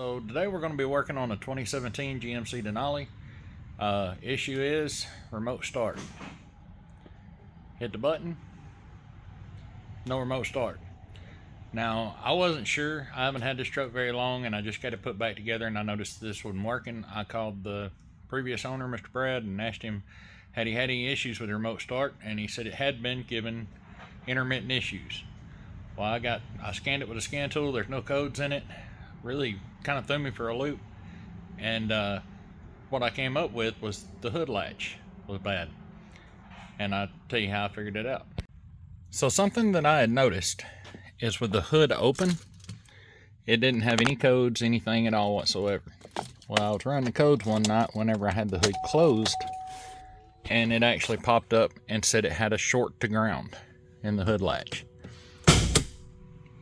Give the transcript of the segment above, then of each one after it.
So today we're going to be working on a 2017 GMC Denali. Issue is remote start. Hit the button, no remote start. Now I wasn't sure, I haven't had this truck very long and I just got it put back together and I noticed this wasn't working. I called the previous owner, Mr. Brad, and asked him had he had any issues with the remote start, and he said it had been given intermittent issues. Well, I scanned it with a scan tool, there's no codes in it. Really kind of threw me for a loop, and what I came up with was the hood latch was bad, and I'll tell you how I figured it out. So something that I had noticed is with the hood open, it didn't have any codes, anything at all whatsoever. Well, I was running the codes one night whenever I had the hood closed, and it actually popped up and said it had a short to ground in the hood latch.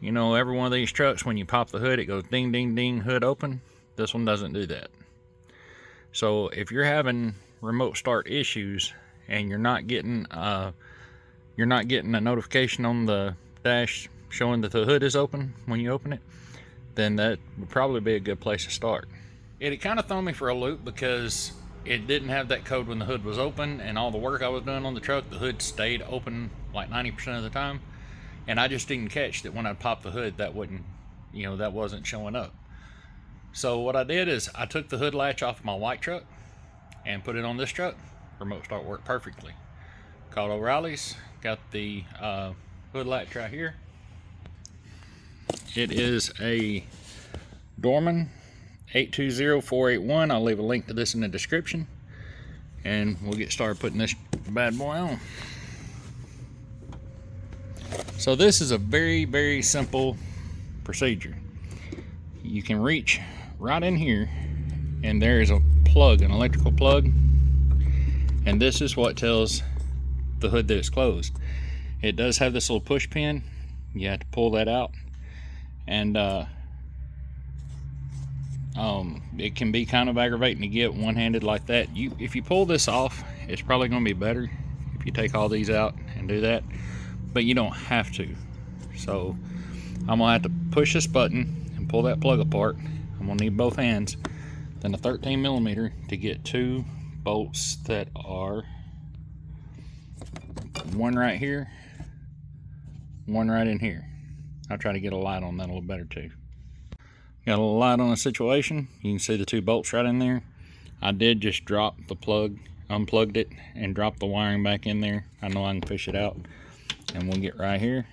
You know, every one of these trucks, when you pop the hood, it goes ding, ding, ding, hood open. This one doesn't do that. So if you're having remote start issues and you're not getting a notification on the dash showing that the hood is open when you open it, then that would probably be a good place to start. It kind of threw me for a loop because it didn't have that code when the hood was open, and all the work I was doing on the truck, the hood stayed open like 90% of the time. And I just didn't catch that when I popped the hood, that wasn't showing up. So what I did is I took the hood latch off of my white truck and put it on this truck. Remote start worked perfectly. Called O'Reilly's, got the hood latch right here. It is a Dorman 820481. I'll leave a link to this in the description, and we'll get started putting this bad boy on. So this is a very, very simple procedure. You can reach right in here and there is a plug, an electrical plug, and this is what tells the hood that it's closed. It does have this little push pin. You have to pull that out, and it can be kind of aggravating to get one-handed like that. If you pull this off, it's probably going to be better if you take all these out and do that, but you don't have to. So I'm gonna have to push this button and pull that plug apart. I'm gonna need both hands, then a 13mm to get two bolts that are one right here, one right in here. I'll try to get a light on that a little better too. Got a little light on the situation. You can see the two bolts right in there. I did just drop the plug, unplugged it, and dropped the wiring back in there. I know I can fish it out. And we'll get right here.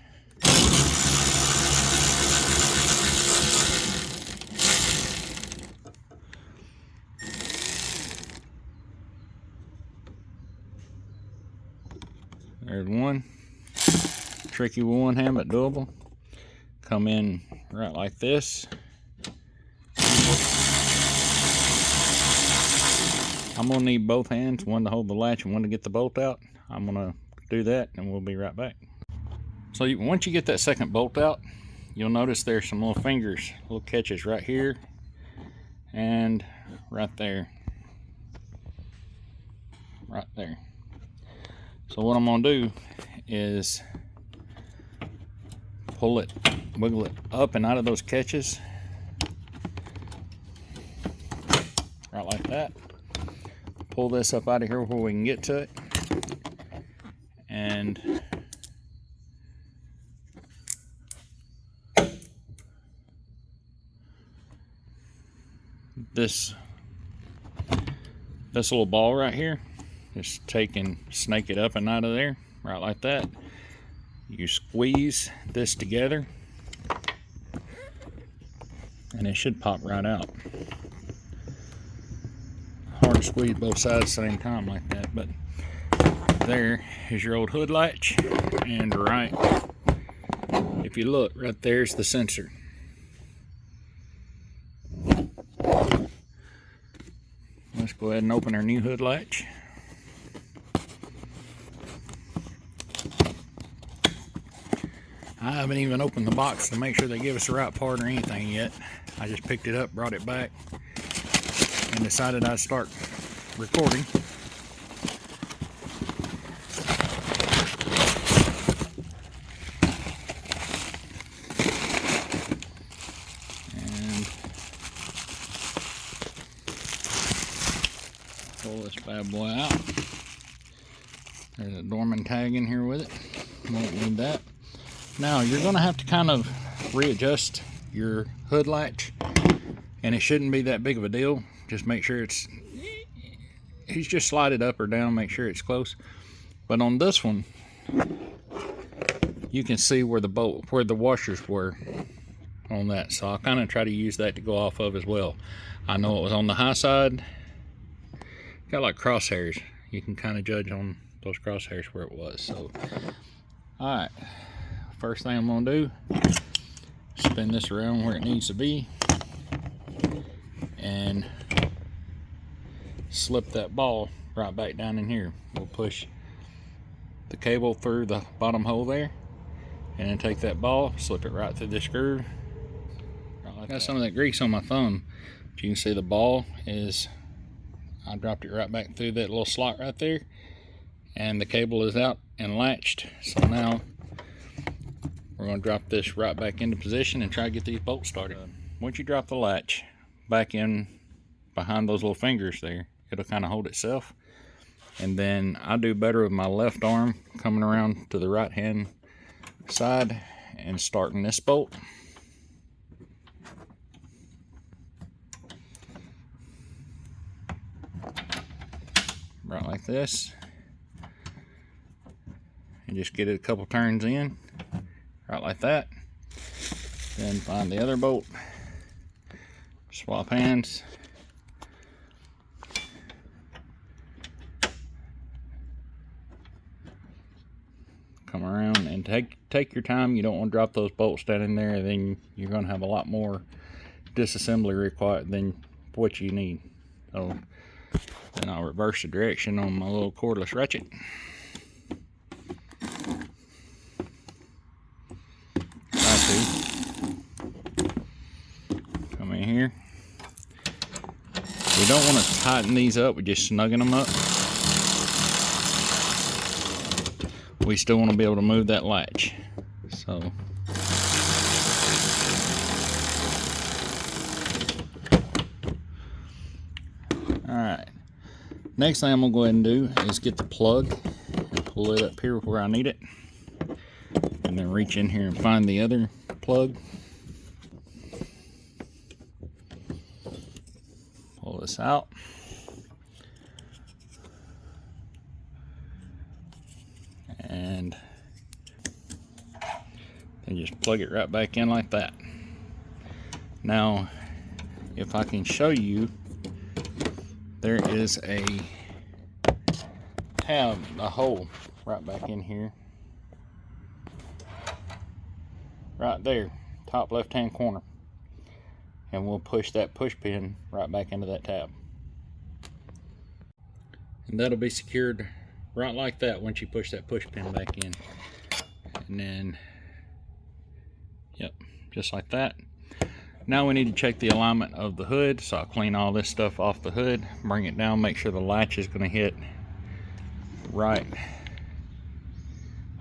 There's one. Tricky with one hand, but doable. Come in right like this. I'm gonna need both hands, one to hold the latch and one to get the bolt out. I'm gonna do that and we'll be right back. So once you get that second bolt out, you'll notice there's some little fingers, little catches right here and right there. Right there. So what I'm gonna do is pull it, wiggle it up and out of those catches. Right like that. Pull this up out of here where we can get to it. And this little ball right here, just take and snake it up and out of there, right like that. You squeeze this together and it should pop right out. Hard to squeeze both sides at the same time like that, but there is your old hood latch, and right, if you look right there's the sensor. Let's go ahead and open our new hood latch. I haven't even opened the box to make sure they give us the right part or anything yet. I just picked it up, brought it back, and decided I'd start recording. And Pull this bad boy out. There's a Dorman tag in here with it. Won't need that. Now you're going to have to kind of readjust your hood latch, and it shouldn't be that big of a deal. Just make sure he's just slide it up or down, make sure it's close. But on this one, you can see where the washers were on that, so I'll kind of try to use that to go off of as well. I know it was on the high side. Got like crosshairs. You can kind of judge on those crosshairs where it was. So, all right. First thing I'm gonna do, spin this around where it needs to be, and slip that ball right back down in here. We'll push the cable through the bottom hole there, and then take that ball, slip it right through this groove. Right like Got some of that grease on my thumb. But you can see the ball is, I dropped it right back through that little slot right there, and the cable is out and latched. So now we're going to drop this right back into position and try to get these bolts started. Once you drop the latch back in behind those little fingers there, it'll kind of hold itself. And then I do better with my left arm coming around to the right hand side and starting this bolt. Right like this, and just get it a couple turns in, right like that. Then find the other bolt, swap hands, come around and take your time. You don't want to drop those bolts down in there, then you're going to have a lot more disassembly required than what you need. So then I'll reverse the direction on my little cordless ratchet. Come in here. We don't want to tighten these up, we're just snugging them up. We still want to be able to move that latch. So alright. Next thing I'm going to go ahead and do is get the plug and pull it up here where I need it. And then reach in here and find the other plug. Pull this out. And then just plug it right back in like that. Now, if I can show you, there is a tab, a hole right back in here. Right there, top left hand corner. And we'll push that push pin right back into that tab. And that'll be secured right like that once you push that push pin back in. And then, yep, just like that. Now we need to check the alignment of the hood, so I'll clean all this stuff off the hood, bring it down, make sure the latch is going to hit right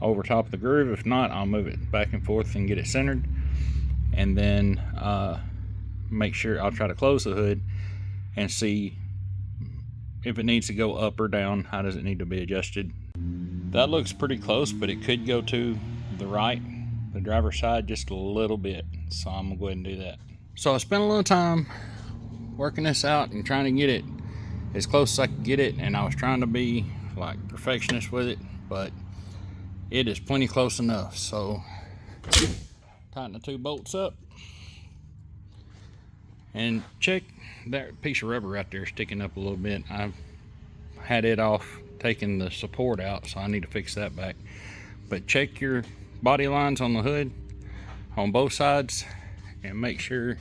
over top of the groove. If not, I'll move it back and forth and get it centered. And then make sure, I'll try to close the hood and see if it needs to go up or down. How does it need to be adjusted? That looks pretty close, but it could go to the right, the driver's side, just a little bit. So I'm gonna go ahead and do that. So I spent a little time working this out and trying to get it as close as I could get it, and I was trying to be like perfectionist with it, but it is plenty close enough. So tighten the two bolts up and check that piece of rubber right there sticking up a little bit. I've had it off, taking the support out, so I need to fix that back. But check your body lines on the hood on both sides and make sure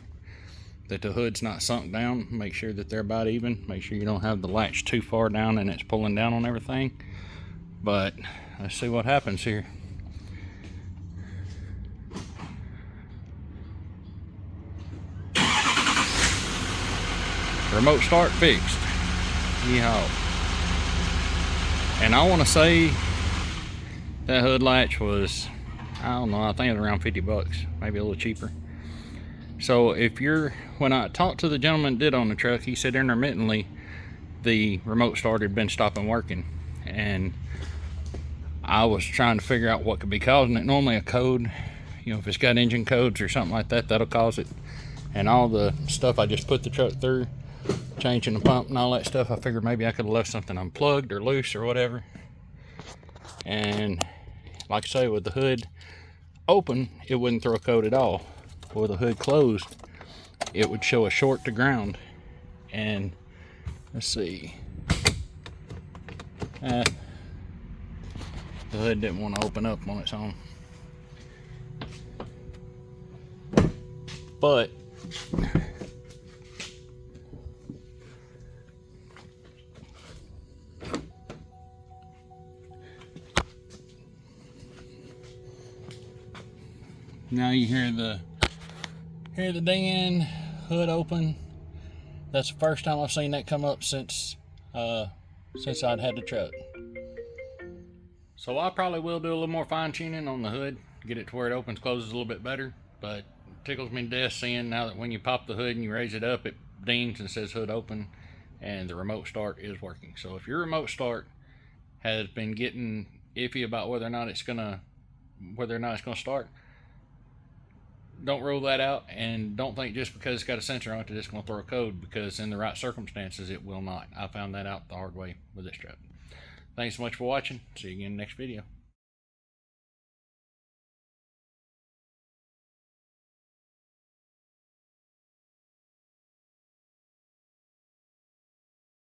that the hood's not sunk down. Make sure that they're about even. Make sure you don't have the latch too far down and it's pulling down on everything. But let's see what happens here. Remote start fixed. Yeehaw. And I want to say that hood latch was, I don't know, I think it was around 50 bucks, maybe a little cheaper. So if you're, when I talked to the gentleman that did own the truck, he said intermittently the remote start had been stopping working, and I was trying to figure out what could be causing it. Normally a code, you know, if it's got engine codes or something like that, that'll cause it. And all the stuff I just put the truck through, changing the pump and all that stuff, I figured maybe I could have left something unplugged or loose or whatever. And like I say, with the hood open, it wouldn't throw a code at all. With the hood closed, it would show a short to ground. And let's see, the hood didn't want to open up on its own. But now you hear the ding, hood open. That's the first time I've seen that come up since I'd had the truck. So I probably will do a little more fine tuning on the hood, get it to where it opens, closes a little bit better. But it tickles me to death seeing now that when you pop the hood and you raise it up, it dings and says hood open, and the remote start is working. So if your remote start has been getting iffy about whether or not it's gonna start, don't rule that out, and don't think just because it's got a sensor on it that it's going to throw a code, because in the right circumstances it will not. I found that out the hard way with this truck. Thanks so much for watching. See you again in the next video.